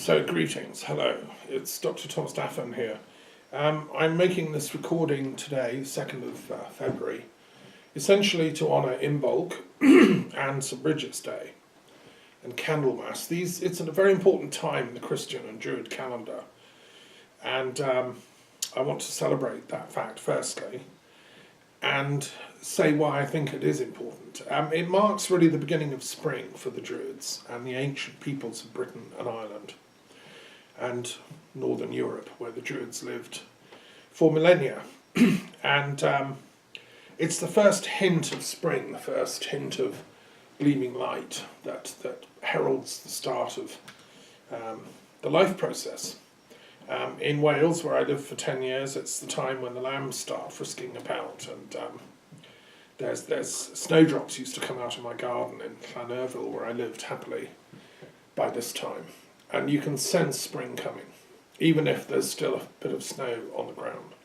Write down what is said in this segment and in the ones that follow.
So greetings, hello, it's Dr. Thomas Daffern here. I'm making this recording today, 2nd of February, essentially to honour Imbolc and St Bridget's Day and Candlemas. It's a very important time in the Christian and Druid calendar, and I want to celebrate that fact firstly and say why I think it is important. It marks really the beginning of spring for the Druids and the ancient peoples of Britain and Ireland and Northern Europe, where the Druids lived for millennia. And it's the first hint of spring, the first hint of gleaming light that heralds the start of the life process. In Wales, where I lived for 10 years, it's the time when the lambs start frisking about, and there's snowdrops used to come out of my garden in Llanerville, where I lived happily by this time. And you can sense spring coming, even if there's still a bit of snow on the ground.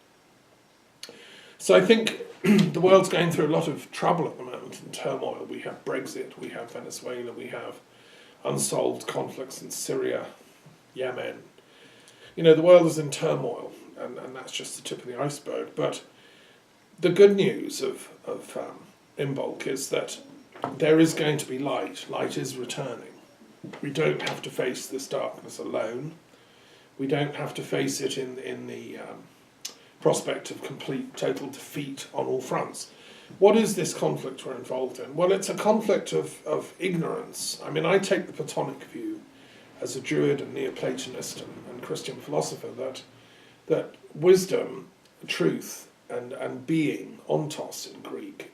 So I think the world's going through a lot of trouble at the moment and turmoil. We have Brexit, we have Venezuela, we have unsolved conflicts in Syria, Yemen. You know, the world is in turmoil, and that's just the tip of the iceberg. But the good news of Imbolc is that there is going to be light. Light is returning. We don't have to face this darkness alone. We don't have to face it in the prospect of complete, total defeat on all fronts. What is this conflict we're involved in? Well, it's a conflict of ignorance. I mean, I take the Platonic view as a Druid and Neoplatonist and Christian philosopher that wisdom, truth, and being, ontos in Greek,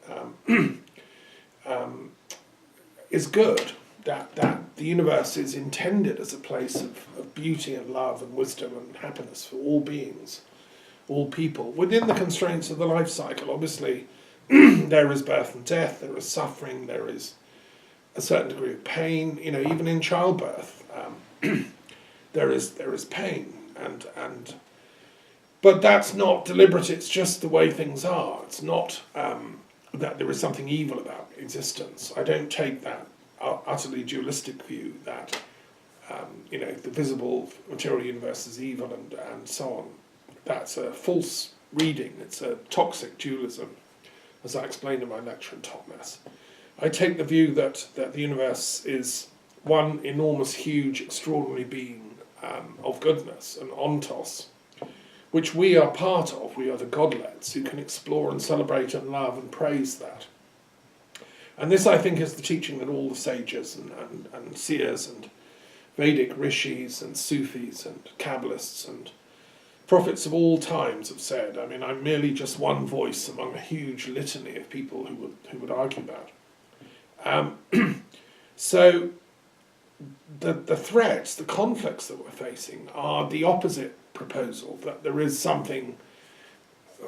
is good. That the universe is intended as a place of beauty and love and wisdom and happiness for all beings, all people, within the constraints of the life cycle. Obviously, there is birth and death, there is suffering, there is a certain degree of pain. You know, even in childbirth, there is pain, but that's not deliberate. It's just the way things are. It's not that there is something evil about existence. I don't take that utterly dualistic view that the visible material universe is evil and so on. That's a false reading. It's a toxic dualism, as I explained in my lecture in Top Mess. I take the view that the universe is one enormous, huge, extraordinary being of goodness, an ontos, which we are part of. We are the godlets who can explore and celebrate and love and praise that. And this, I think, is the teaching that all the sages and seers and Vedic rishis and Sufis and Kabbalists and prophets of all times have said. I mean, I'm merely just one voice among a huge litany of people who would argue that. So the threats, the conflicts that we're facing are the opposite proposal, that there is something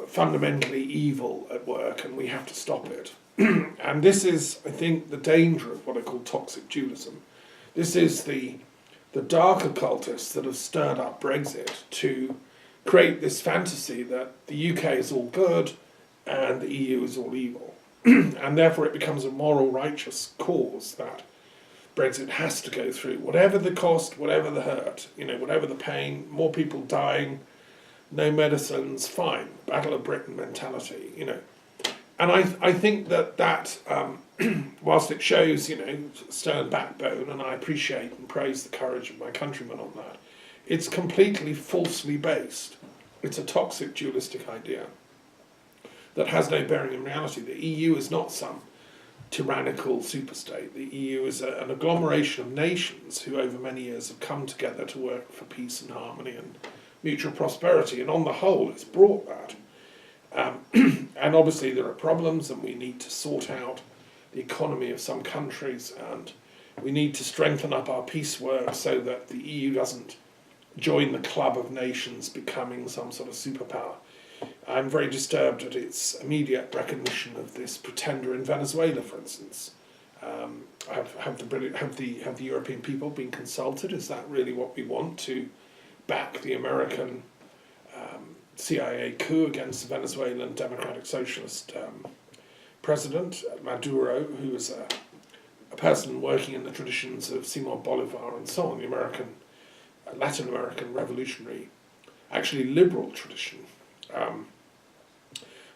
fundamentally evil at work and we have to stop it. And this is, I think, the danger of what I call toxic dualism. This is the dark occultists that have stirred up Brexit to create this fantasy that the UK is all good and the EU is all evil. And therefore it becomes a moral righteous cause that Brexit has to go through, whatever the cost, whatever the hurt, whatever the pain, more people dying, no medicines, fine, Battle of Britain mentality, And I think that whilst it shows, stern backbone, and I appreciate and praise the courage of my countrymen on that, it's completely falsely based. It's a toxic dualistic idea that has no bearing in reality. The EU is not some tyrannical superstate. The EU is an agglomeration of nations who over many years have come together to work for peace and harmony and mutual prosperity, and on the whole it's brought that. And obviously there are problems, and we need to sort out the economy of some countries, and we need to strengthen up our peace work so that the EU doesn't join the club of nations becoming some sort of superpower. I'm very disturbed at its immediate recognition of this pretender in Venezuela, for instance. Have the European people been consulted? Is that really what we want, to back the American CIA coup against the Venezuelan Democratic Socialist president, Maduro, who is a person working in the traditions of Simon Bolivar and so on, the American Latin American revolutionary, actually liberal tradition.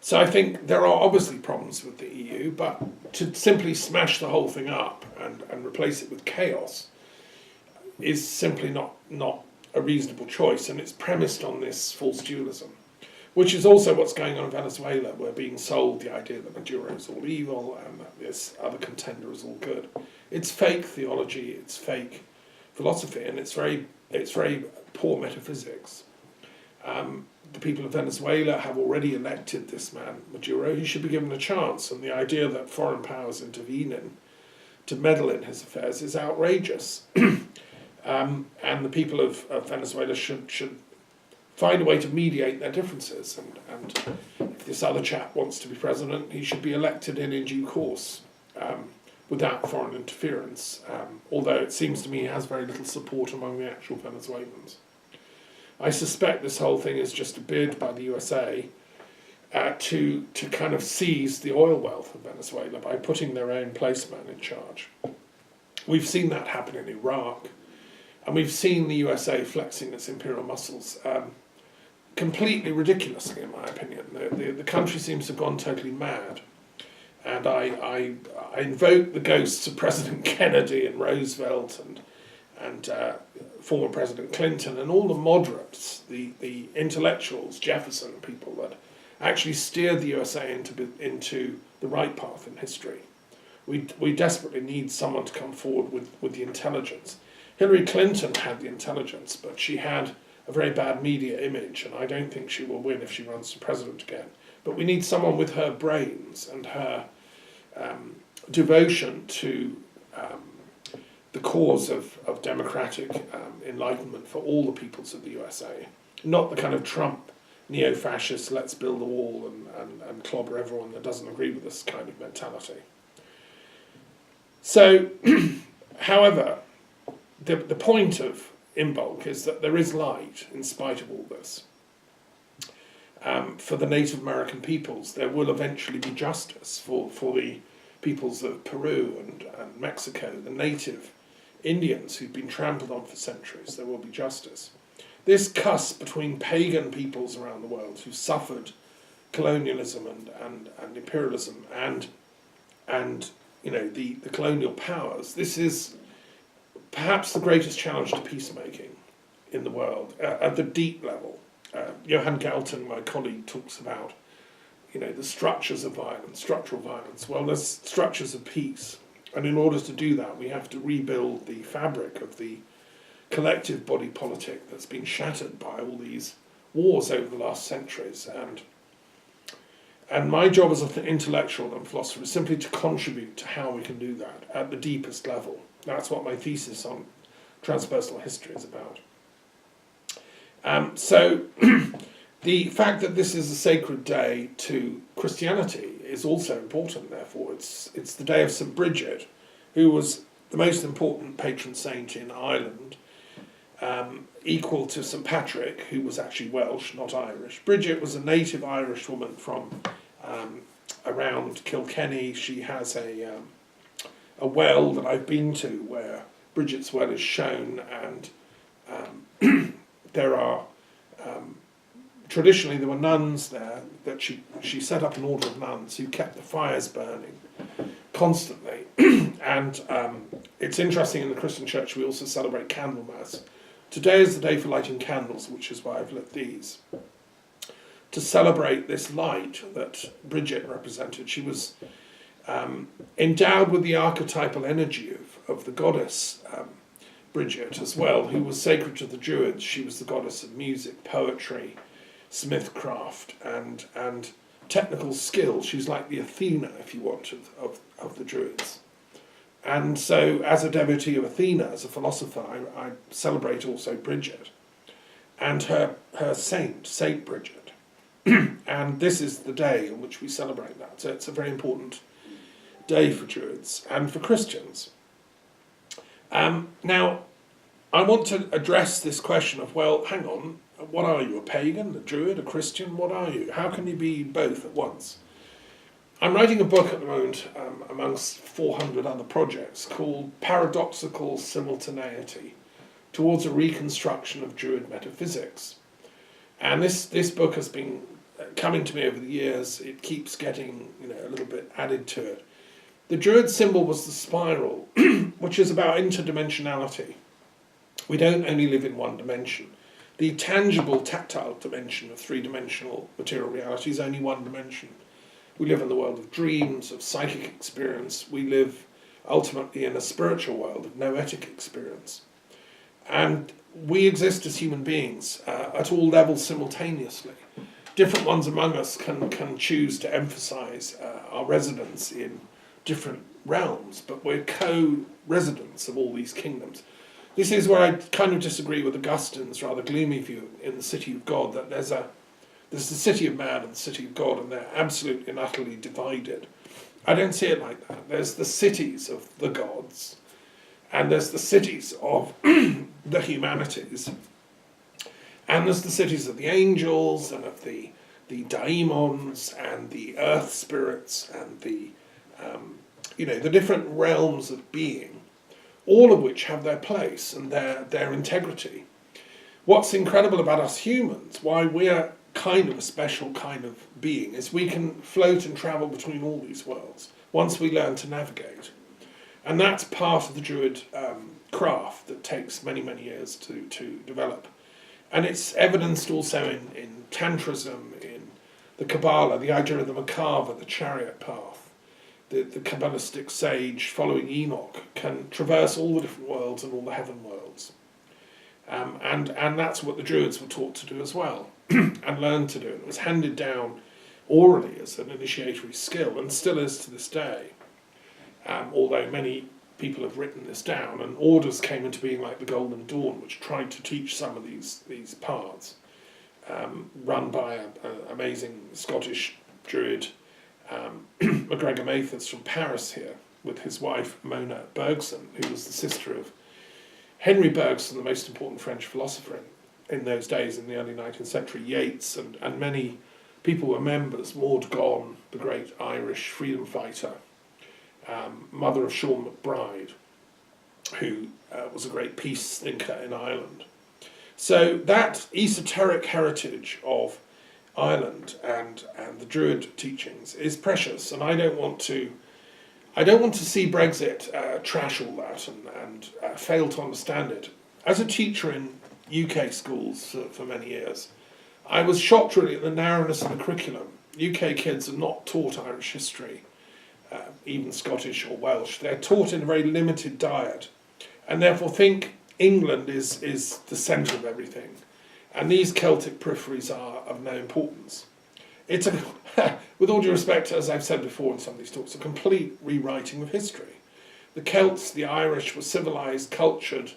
So I think there are obviously problems with the EU, but to simply smash the whole thing up and replace it with chaos is simply not a reasonable choice, and it's premised on this false dualism, which is also what's going on in Venezuela. We're being sold the idea that Maduro is all evil and that this other contender is all good. It's fake theology, it's fake philosophy, and it's very poor metaphysics. The people of Venezuela have already elected this man, Maduro. He should be given a chance, and the idea that foreign powers intervene to meddle in his affairs is outrageous. And the people of Venezuela should find a way to mediate their differences, and if this other chap wants to be president, he should be elected in due course, without foreign interference, although it seems to me he has very little support among the actual Venezuelans. I suspect this whole thing is just a bid by the USA to kind of seize the oil wealth of Venezuela by putting their own placeman in charge. We've seen that happen in Iraq, and we've seen the USA flexing its imperial muscles completely ridiculously, in my opinion. The country seems to have gone totally mad. And I invoke the ghosts of President Kennedy and Roosevelt and former President Clinton and all the moderates, the intellectuals, Jefferson and people that actually steered the USA into the right path in history. We desperately need someone to come forward with the intelligence. Hillary Clinton had the intelligence, but she had a very bad media image, and I don't think she will win if she runs for president again. But we need someone with her brains and her devotion to the cause of democratic enlightenment for all the peoples of the USA, not the kind of Trump neo-fascist, let's build a wall and clobber everyone that doesn't agree with this kind of mentality. So, however, the point of Imbolc is that there is light in spite of all this. For the Native American peoples, there will eventually be justice. For the peoples of Peru and Mexico, the native Indians who've been trampled on for centuries, there will be justice. This cusp between pagan peoples around the world who suffered colonialism and imperialism and the colonial powers, this is perhaps the greatest challenge to peacemaking in the world at the deep level. Johan Galton, my colleague, talks about the structures of violence, structural violence. Well, there's structures of peace, and in order to do that, we have to rebuild the fabric of the collective body politic that's been shattered by all these wars over the last centuries. And my job as an intellectual and philosopher is simply to contribute to how we can do that at the deepest level. That's what my thesis on transpersonal history is about. So the fact that this is a sacred day to Christianity is also important, therefore. It's the day of St Bridget, who was the most important patron saint in Ireland, equal to St Patrick, who was actually Welsh, not Irish. Bridget was a native Irish woman from around Kilkenny. She has a well that I've been to where Bridget's well is shown, and there are traditionally there were nuns there that she set up an order of nuns who kept the fires burning constantly. And it's interesting, in the Christian church we also celebrate Candlemas. Today is the day for lighting candles, which is why I've lit these, to celebrate this light that Bridget represented. She was endowed with the archetypal energy of the goddess Bridget as well, who was sacred to the Druids. She was the goddess of music, poetry, smithcraft, and technical skill. She's like the Athena, if you want, of the Druids. And so, as a devotee of Athena, as a philosopher, I celebrate also Bridget and her saint, St Bridget. And this is the day on which we celebrate that. So it's a very important day for Druids and for Christians. Now, I want to address this question of, well, hang on, what are you, a pagan, a Druid, a Christian? What are you? How can you be both at once? I'm writing a book at the moment, amongst 400 other projects, called Paradoxical Simultaneity, towards a reconstruction of Druid metaphysics. And this book has been coming to me over the years. It keeps getting a little bit added to it. The Druid symbol was the spiral, which is about interdimensionality. We don't only live in one dimension. The tangible, tactile dimension of three-dimensional material reality is only one dimension. We live in the world of dreams, of psychic experience. We live ultimately in a spiritual world of noetic experience. And we exist as human beings at all levels simultaneously. Different ones among us can choose to emphasize our residence in different realms, but we're co-residents of all these kingdoms. This is where I kind of disagree with Augustine's rather gloomy view in the City of God, that there's the City of Man and the City of God, and they're absolutely and utterly divided. I don't see it like that. There's the cities of the gods, and there's the cities of the humanities, and there's the cities of the angels and of the daimons and the earth spirits and the different realms of being, all of which have their place and their integrity. What's incredible about us humans, why we're kind of a special kind of being, is we can float and travel between all these worlds once we learn to navigate. And that's part of the Druid craft that takes many, many years to develop. And it's evidenced also in Tantrism, in the Kabbalah, the idea of the Merkava, the chariot path. The Kabbalistic sage following Enoch can traverse all the different worlds and all the heaven worlds. And that's what the Druids were taught to do as well, and learned to do. It was handed down orally as an initiatory skill, and still is to this day, although many people have written this down, and orders came into being like the Golden Dawn, which tried to teach some of these paths, run by an amazing Scottish Druid, MacGregor Mathers from Paris here, with his wife Mona Bergson, who was the sister of Henry Bergson, the most important French philosopher in those days, in the early 19th century. Yeats and many people were members. Maud Gonne, the great Irish freedom fighter, mother of Sean MacBride, who was a great peace thinker in Ireland. So that esoteric heritage of Ireland and the Druid teachings is precious, and I don't want to see Brexit trash all that and fail to understand it. As a teacher in UK schools for many years, I was shocked really at the narrowness of the curriculum. UK kids are not taught Irish history, even Scottish or Welsh. They're taught in a very limited diet, and therefore think England is the centre of everything. And these Celtic peripheries are of no importance. It's, with all due respect, as I've said before in some of these talks, a complete rewriting of history. The Celts, the Irish, were civilised, cultured,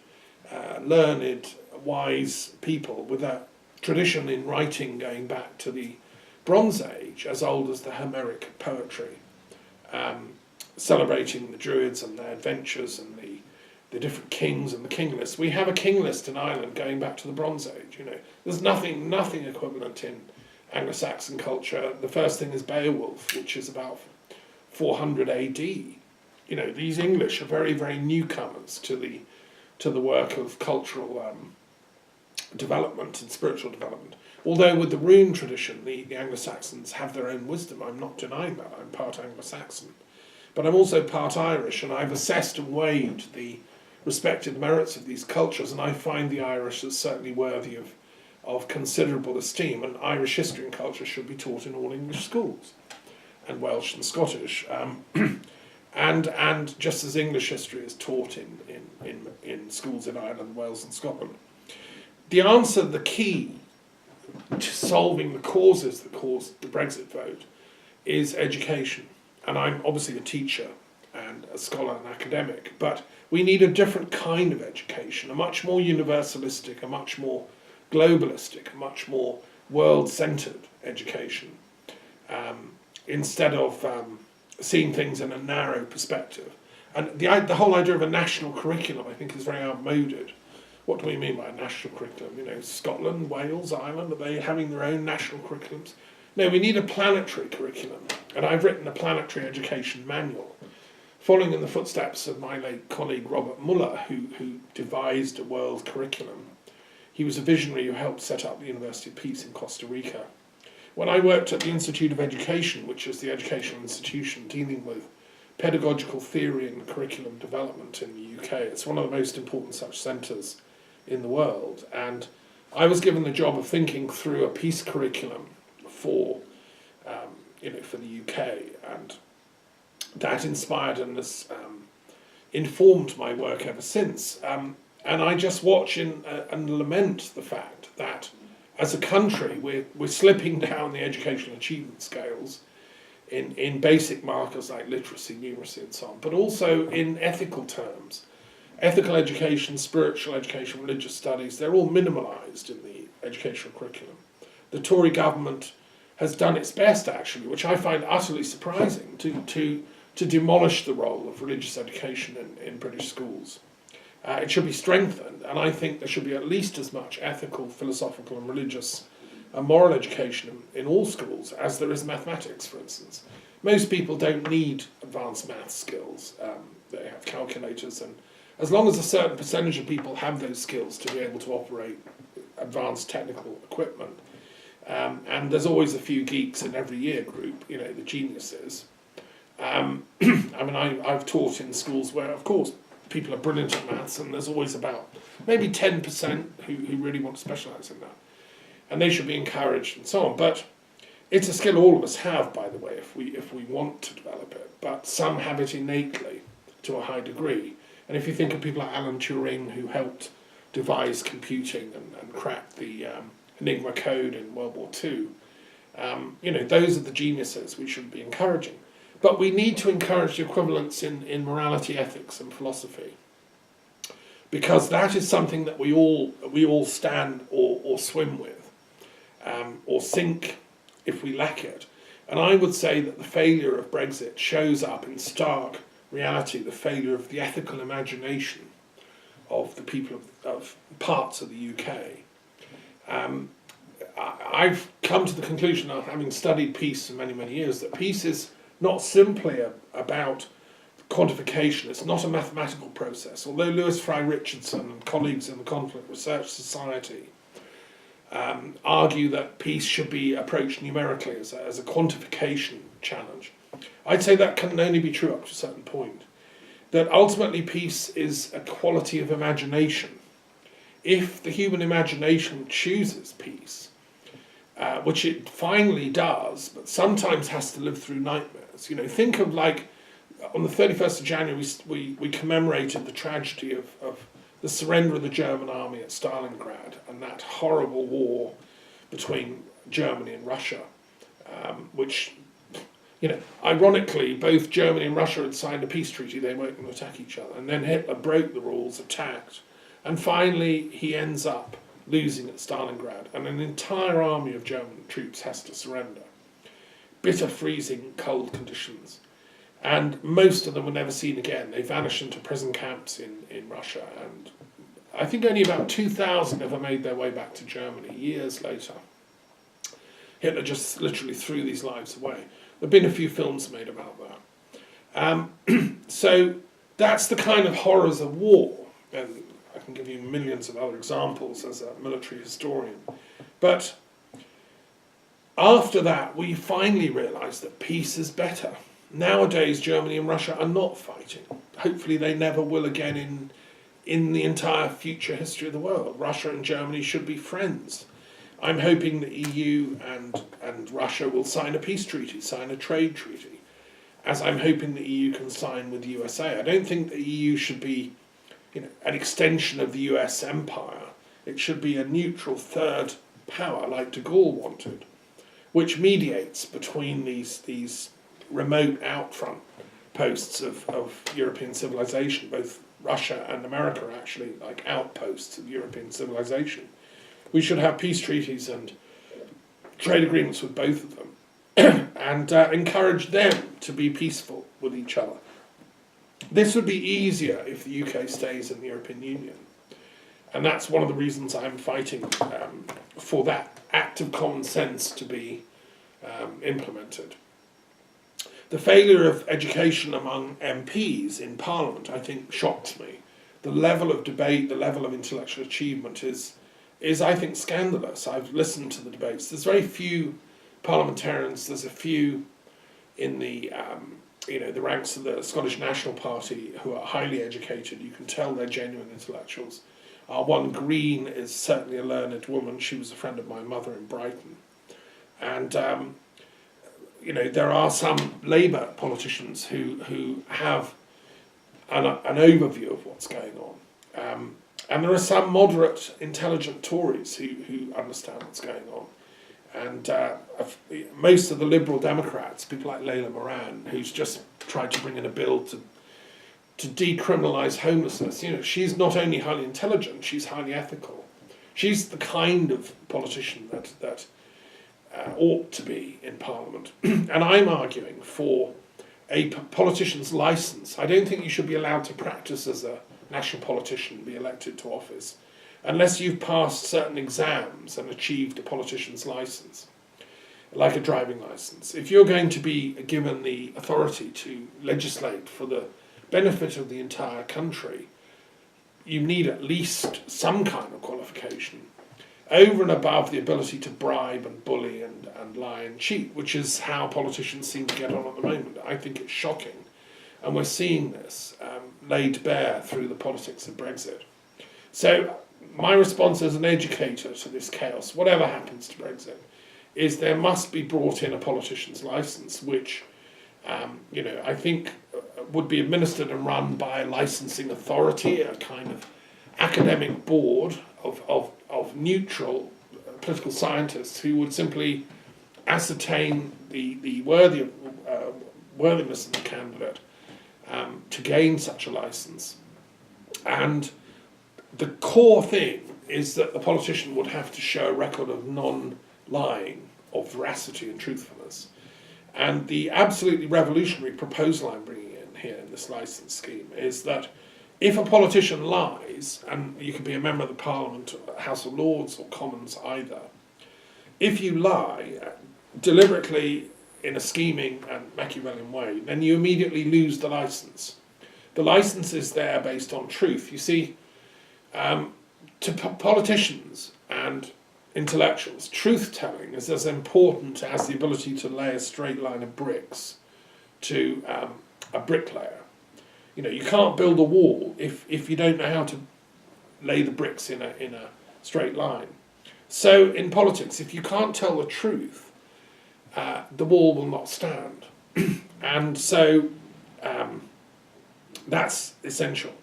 learned, wise people with a tradition in writing going back to the Bronze Age, as old as the Homeric poetry, celebrating the Druids and their adventures and the different kings and the king list. We have a king list in Ireland going back to the Bronze Age. There's nothing equivalent in Anglo-Saxon culture. The first thing is Beowulf, which is about 400 AD. These English are very, very newcomers to the work of cultural development and spiritual development. Although with the rune tradition, the Anglo-Saxons have their own wisdom. I'm not denying that. I'm part Anglo-Saxon, but I'm also part Irish, and I've assessed and weighed the respected merits of these cultures, and I find the Irish is certainly worthy of considerable esteem, and Irish history and culture should be taught in all English schools, and Welsh and Scottish, and just as English history is taught in schools in Ireland, Wales and Scotland. The answer, the key to solving the causes that caused the Brexit vote is education, and I'm obviously a teacher and a scholar and academic, but we need a different kind of education, a much more universalistic, a much more globalistic, a much more world-centred education, instead of seeing things in a narrow perspective. And the whole idea of a national curriculum, I think, is very outmoded. What do we mean by a national curriculum? Scotland, Wales, Ireland, are they having their own national curriculums? No, we need a planetary curriculum. And I've written a planetary education manual following in the footsteps of my late colleague Robert Muller, who devised a world curriculum. He was a visionary who helped set up the University of Peace in Costa Rica. When I worked at the Institute of Education, which is the educational institution dealing with pedagogical theory and curriculum development in the UK, it's one of the most important such centres in the world, and I was given the job of thinking through a peace curriculum for for the UK, and that inspired and has informed my work ever since. And I just watch and lament the fact that as a country we're slipping down the educational achievement scales in basic markers like literacy, numeracy and so on, but also in ethical terms. Ethical education, spiritual education, religious studies, they're all minimalised in the educational curriculum. The Tory government has done its best, actually, which I find utterly surprising, to demolish the role of religious education in British schools. It should be strengthened, and I think there should be at least as much ethical, philosophical and religious and moral education in all schools as there is mathematics, for instance. Most people don't need advanced math skills. They have calculators, and as long as a certain percentage of people have those skills to be able to operate advanced technical equipment, and there's always a few geeks in every year group, the geniuses. I mean, I've taught in schools where, of course, people are brilliant at maths, and there's always about maybe 10% who really want to specialise in that. And they should be encouraged and so on. But it's a skill all of us have, by the way, if we want to develop it. But some have it innately to a high degree. And if you think of people like Alan Turing, who helped devise computing and crack the Enigma code in World War II, those are the geniuses we should be encouraging. But we need to encourage the equivalence in morality, ethics and philosophy, because that is something that we all stand or swim with, or sink if we lack it. And I would say that the failure of Brexit shows up in stark reality, the failure of the ethical imagination of the people of parts of the UK. I've come to the conclusion, having studied peace for many, many years, that peace is not simply about quantification. It's not a mathematical process. Although Lewis Fry Richardson and colleagues in the Conflict Research Society argue that peace should be approached numerically as a quantification challenge, I'd say that can only be true up to a certain point. That ultimately peace is a quality of imagination. If the human imagination chooses peace, which it finally does, but sometimes has to live through nightmares. Think of, like, on the 31st of January, we commemorated the tragedy of the surrender of the German army at Stalingrad and that horrible war between Germany and Russia, which, ironically, both Germany and Russia had signed a peace treaty. They weren't going to attack each other. And then Hitler broke the rules, attacked, and finally he ends up losing at Stalingrad, and an entire army of German troops has to surrender. Bitter, freezing, cold conditions. And most of them were never seen again. They vanished into prison camps in Russia, and I think only about 2,000 ever made their way back to Germany years later. Hitler just literally threw these lives away. There have been a few films made about that. So that's the kind of horrors of war, and I can give you millions of other examples as a military historian. But after that, we finally realised that peace is better. Nowadays, Germany and Russia are not fighting. Hopefully they never will again in the entire future history of the world. Russia and Germany should be friends. I'm hoping the EU and Russia will sign a peace treaty, sign a trade treaty, as I'm hoping the EU can sign with the USA. I don't think the EU should be an extension of the US empire. It should be a neutral third power, like de Gaulle wanted, which mediates between these remote outfront posts of European civilization. Both Russia and America are actually like outposts of European civilization. We should have peace treaties and trade agreements with both of them and encourage them to be peaceful with each other. This would be easier if the UK stays in the European Union. And that's one of the reasons I'm fighting for that act of common sense to be implemented. The failure of education among MPs in Parliament, I think, shocks me. The level of debate, the level of intellectual achievement is I think, scandalous. I've listened to the debates. There's very few parliamentarians. There's a few in the the ranks of the Scottish National Party who are highly educated. You can tell they're genuine intellectuals. One Green is certainly a learned woman. She was a friend of my mother in Brighton. And, there are some Labour politicians who have an overview of what's going on. And there are some moderate, intelligent Tories who understand what's going on. And most of the Liberal Democrats, people like Layla Moran, who's just tried to bring in a bill to decriminalise homelessness, she's not only highly intelligent, she's highly ethical. She's the kind of politician that ought to be in Parliament. And I'm arguing for a politician's licence. I don't think you should be allowed to practice as a national politician, be elected to office, unless you've passed certain exams and achieved a politician's licence, like a driving licence. If you're going to be given the authority to legislate for the benefit of the entire country, you need at least some kind of qualification, over and above the ability to bribe and bully and lie and cheat, which is how politicians seem to get on at the moment. I think it's shocking. And we're seeing this laid bare through the politics of Brexit. So my response as an educator to this chaos, whatever happens to Brexit, is there must be brought in a politician's licence, which I think would be administered and run by a licensing authority, a kind of academic board of neutral political scientists who would simply ascertain the worthiness of the candidate to gain such a licence. And the core thing is that the politician would have to show a record of non-lying, of veracity and truthfulness. And the absolutely revolutionary proposal I'm bringing in here in this licence scheme is that if a politician lies, and you can be a member of the Parliament, House of Lords or Commons either, if you lie deliberately in a scheming and Machiavellian way, then you immediately lose the licence. The licence is there based on truth. You see, to politicians and intellectuals, truth-telling is as important as the ability to lay a straight line of bricks to a bricklayer. You can't build a wall if you don't know how to lay the bricks in a straight line. So in politics, if you can't tell the truth, the wall will not stand. And so that's essential.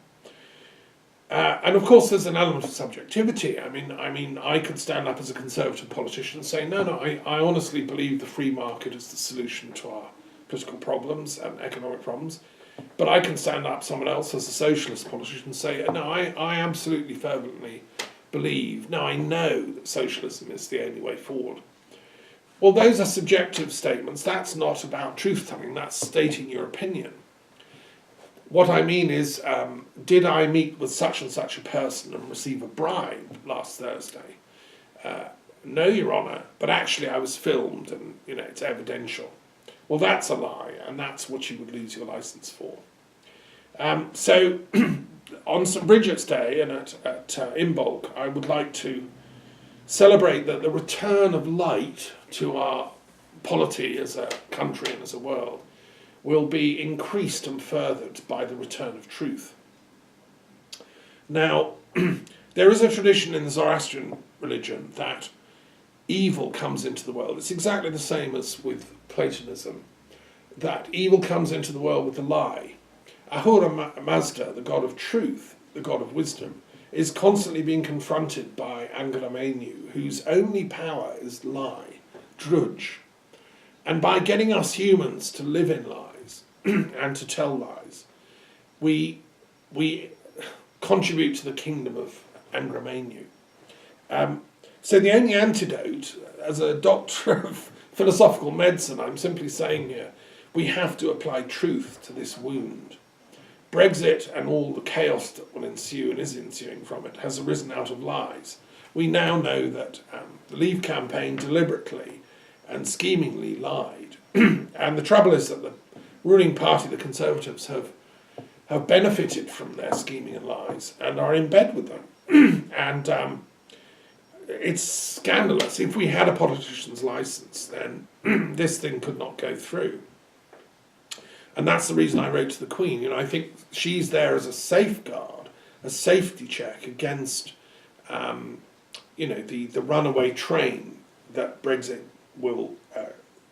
And of course there's an element of subjectivity. I mean, I could stand up as a conservative politician and say, no, I honestly believe the free market is the solution to our political problems and economic problems. But I can stand up, someone else as a socialist politician, and say, no, I absolutely fervently believe, no, I know that socialism is the only way forward. Well, those are subjective statements. That's not about truth-telling, that's stating your opinion. What I mean is, did I meet with such and such a person and receive a bribe last Thursday? No, Your Honour, but actually I was filmed and, it's evidential. Well, that's a lie, and that's what you would lose your licence for. So, on St Bridget's Day and at Imbolc, I would like to celebrate that the return of light to our polity as a country and as a world will be increased and furthered by the return of truth. Now, there is a tradition in the Zoroastrian religion that evil comes into the world. It's exactly the same as with Platonism, that evil comes into the world with a lie. Ahura Mazda, the god of truth, the god of wisdom, is constantly being confronted by Angela Mainyu, whose only power is lie, drudge. And by getting us humans to live in lies and to tell lies, we contribute to the kingdom of Angela Mainyu. So the only antidote, as a doctor of philosophical medicine, I'm simply saying here, we have to apply truth to this wound. Brexit and all the chaos that will ensue and is ensuing from it has arisen out of lies. We now know that the Leave campaign deliberately and schemingly lied. And the trouble is that the ruling party, the Conservatives, have benefited from their scheming and lies and are in bed with them. And it's scandalous. If we had a politician's license, then this thing could not go through. And that's the reason I wrote to the Queen. You know, I think she's there as a safeguard, a safety check against, you know, the runaway train that Brexit will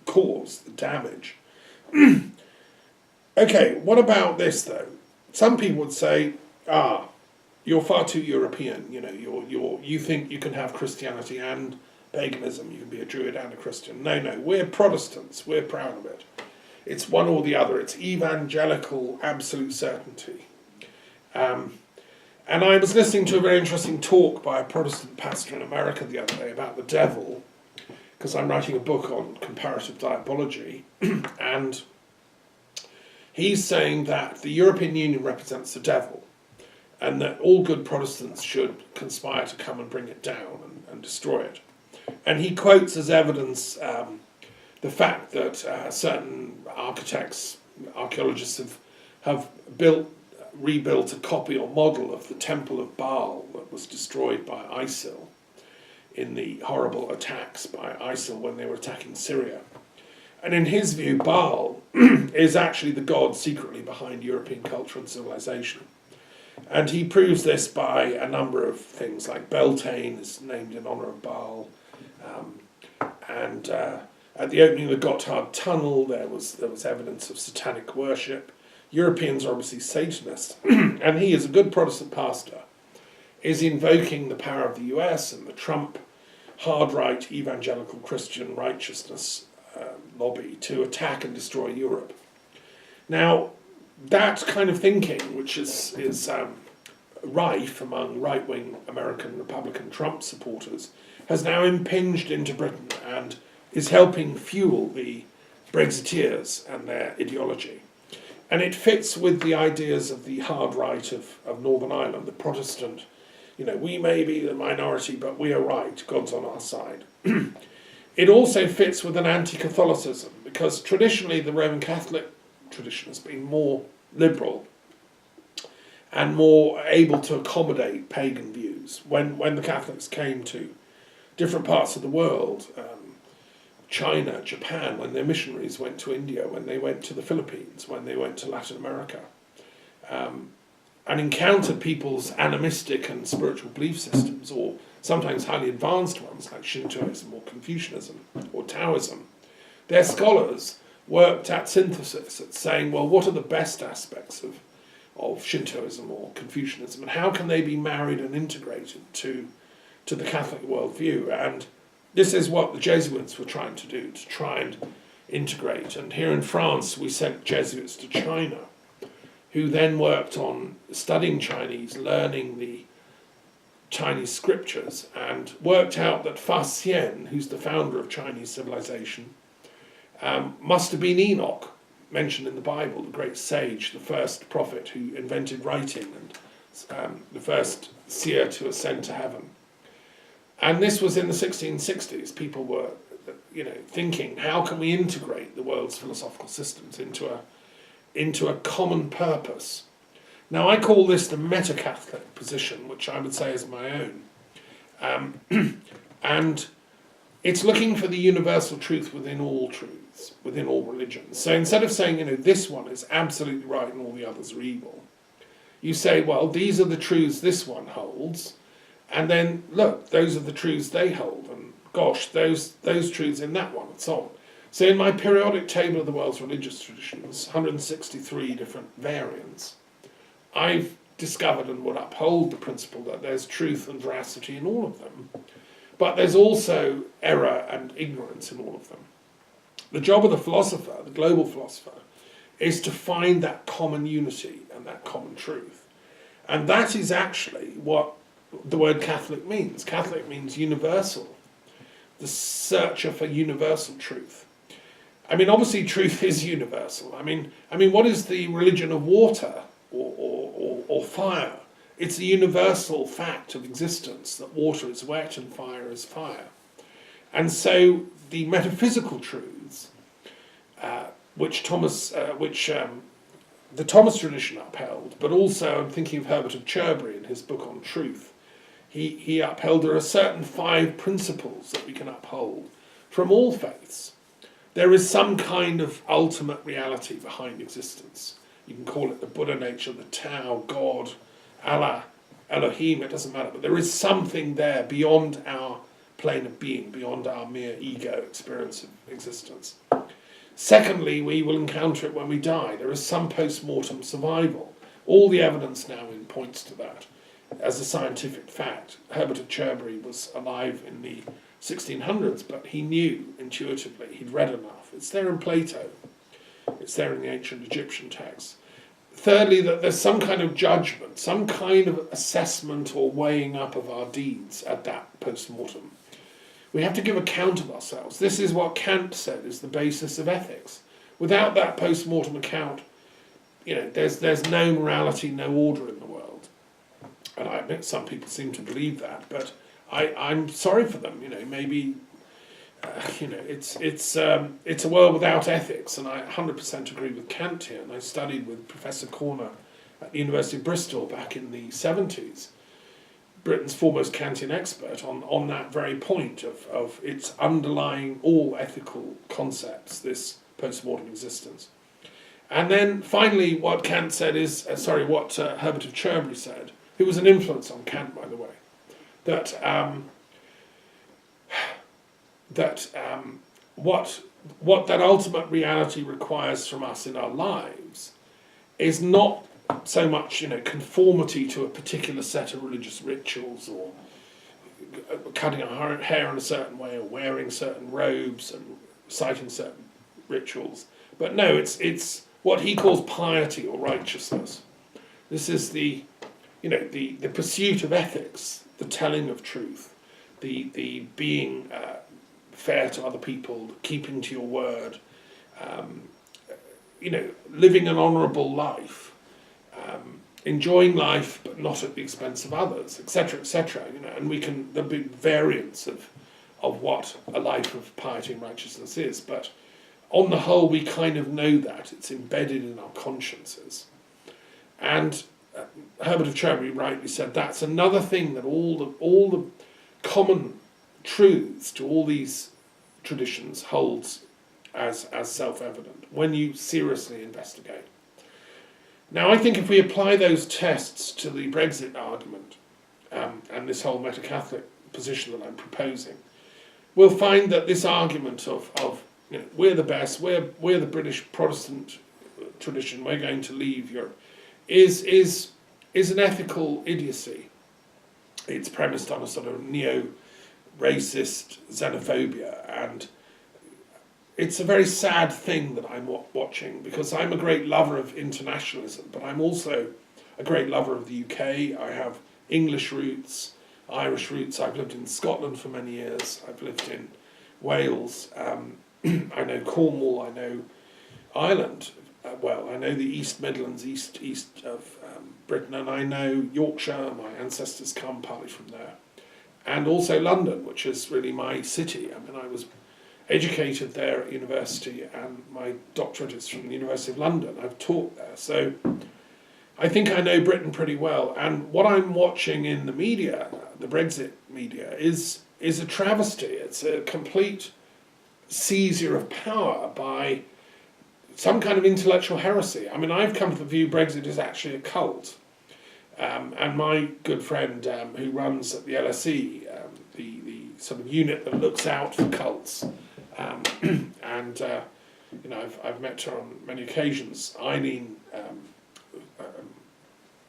cause, the damage. Okay, what about this though? Some people would say, you're far too European. You know, you think you can have Christianity and paganism. You can be a Druid and a Christian. No, we're Protestants. We're proud of it. It's one or the other. It's evangelical absolute certainty. And I was listening to a very interesting talk by a Protestant pastor in America the other day about the devil, because I'm writing a book on comparative diabology, and he's saying that the European Union represents the devil, and that all good Protestants should conspire to come and bring it down and destroy it. And he quotes as evidence the fact that certain architects, archaeologists have rebuilt a copy or model of the Temple of Baal that was destroyed by ISIL in the horrible attacks by ISIL when they were attacking Syria. And in his view, Baal is actually the god secretly behind European culture and civilization. And he proves this by a number of things, like Beltane is named in honour of Baal, and at the opening of the Gotthard Tunnel there was evidence of satanic worship. Europeans are obviously Satanists, and he, as a good Protestant pastor, is invoking the power of the US and the Trump hard-right evangelical Christian righteousness lobby to attack and destroy Europe. Now, that kind of thinking, which is rife among right-wing American Republican Trump supporters, has now impinged into Britain and is helping fuel the Brexiteers and their ideology. And it fits with the ideas of the hard right of Northern Ireland, the Protestant, you know, we may be the minority, but we are right, God's on our side. It also fits with an anti-Catholicism, because traditionally the Roman Catholic tradition has been more liberal and more able to accommodate pagan views. When the Catholics came to different parts of the world, China, Japan, when their missionaries went to India, when they went to the Philippines, when they went to Latin America, and encountered people's animistic and spiritual belief systems, or sometimes highly advanced ones like Shintoism or Confucianism or Taoism, their scholars worked at synthesis, at saying, well, what are the best aspects of Shintoism or Confucianism, and how can they be married and integrated to the Catholic worldview? And this is what the Jesuits were trying to do, to try and integrate. And here in France, we sent Jesuits to China, who then worked on studying Chinese, learning the Chinese scriptures, and worked out that Fa Xian, who's the founder of Chinese civilization, must have been Enoch, mentioned in the Bible, the great sage, the first prophet who invented writing, and the first seer to ascend to heaven. And this was in the 1660s. People were, thinking, how can we integrate the world's philosophical systems into a common purpose? Now, I call this the meta-Catholic position, which I would say is my own. And it's looking for the universal truth within all truths, within all religions. So instead of saying, this one is absolutely right and all the others are evil, you say, well, these are the truths this one holds, and then, look, those are the truths they hold, and gosh, those truths in that one, and so on. So in my periodic table of the world's religious traditions, 163 different variants, I've discovered and would uphold the principle that there's truth and veracity in all of them, but there's also error and ignorance in all of them. The job of the philosopher, the global philosopher, is to find that common unity and that common truth. And that is actually what the word Catholic means. Catholic means universal, the searcher for universal truth. I mean, obviously truth is universal. I mean, what is the religion of water or fire? It's a universal fact of existence that water is wet and fire is fire. And so the metaphysical truths, which the Thomas tradition upheld, but also I'm thinking of Herbert of Cherbury in his book on truth. He upheld there are certain 5 principles that we can uphold from all faiths. There is some kind of ultimate reality behind existence. You can call it the Buddha nature, the Tao, God, Allah, Elohim, it doesn't matter. But there is something there beyond our plane of being, beyond our mere ego experience of existence. Secondly, we will encounter it when we die. There is some post-mortem survival. All the evidence now points to that as a scientific fact. Herbert of Cherbury was alive in the 1600s, but he knew intuitively, he'd read enough. It's there in Plato. It's there in the ancient Egyptian texts. Thirdly, that there's some kind of judgment, some kind of assessment or weighing up of our deeds at that post-mortem. We have to give account of ourselves. This is what Kant said is the basis of ethics. Without that post-mortem account, there's no morality, no order in the world. And I admit some people seem to believe that, but I'm sorry for them. Maybe it's a world without ethics, and I 100% agree with Kant here. And I studied with Professor Corner at the University of Bristol back in the 70s, Britain's foremost Kantian expert on that very point of its underlying all ethical concepts, this post-mortem existence. And then finally, what Kant said is, what Herbert of Cherbury said, who was an influence on Kant, by the way, that what that ultimate reality requires from us in our lives is not so much conformity to a particular set of religious rituals, or cutting our hair in a certain way, or wearing certain robes and citing certain rituals. But no, it's what he calls piety or righteousness. This is the pursuit of ethics, the telling of truth, the being fair to other people, keeping to your word, living an honourable life, enjoying life but not at the expense of others, etc., etc. And there'll be variants of what a life of piety and righteousness is, but on the whole we kind of know that it's embedded in our consciences. And Herbert of Cherbury rightly said that's another thing that all the common truths to all these traditions holds as self-evident when you seriously investigate. Now, I think if we apply those tests to the Brexit argument and this whole meta-Catholic position that I'm proposing, we'll find that this argument of we're the best, we're the British Protestant tradition, we're going to leave Europe, is an ethical idiocy. It's premised on a sort of neo-racist xenophobia, and it's a very sad thing that I'm watching, because I'm a great lover of internationalism, but I'm also a great lover of the UK. I have English roots, Irish roots. I've lived in Scotland for many years. I've lived in Wales. I know Cornwall. I know Ireland. I know the East Midlands, east of Britain, and I know Yorkshire. My ancestors come partly from there. And also London, which is really my city. I mean, I was educated there at university, and my doctorate is from the University of London. I've taught there, so I think I know Britain pretty well. And what I'm watching in the media, the Brexit media, is a travesty. It's a complete seizure of power by some kind of intellectual heresy. I mean, I've come to the view Brexit is actually a cult. And my good friend who runs at the LSE, the sort of unit that looks out for cults, I've met her on many occasions. Eileen, I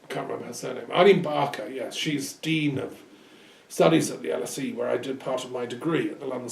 can't remember her surname. Eileen Barker, yes, she's Dean of Studies at the LSE, where I did part of my degree at the London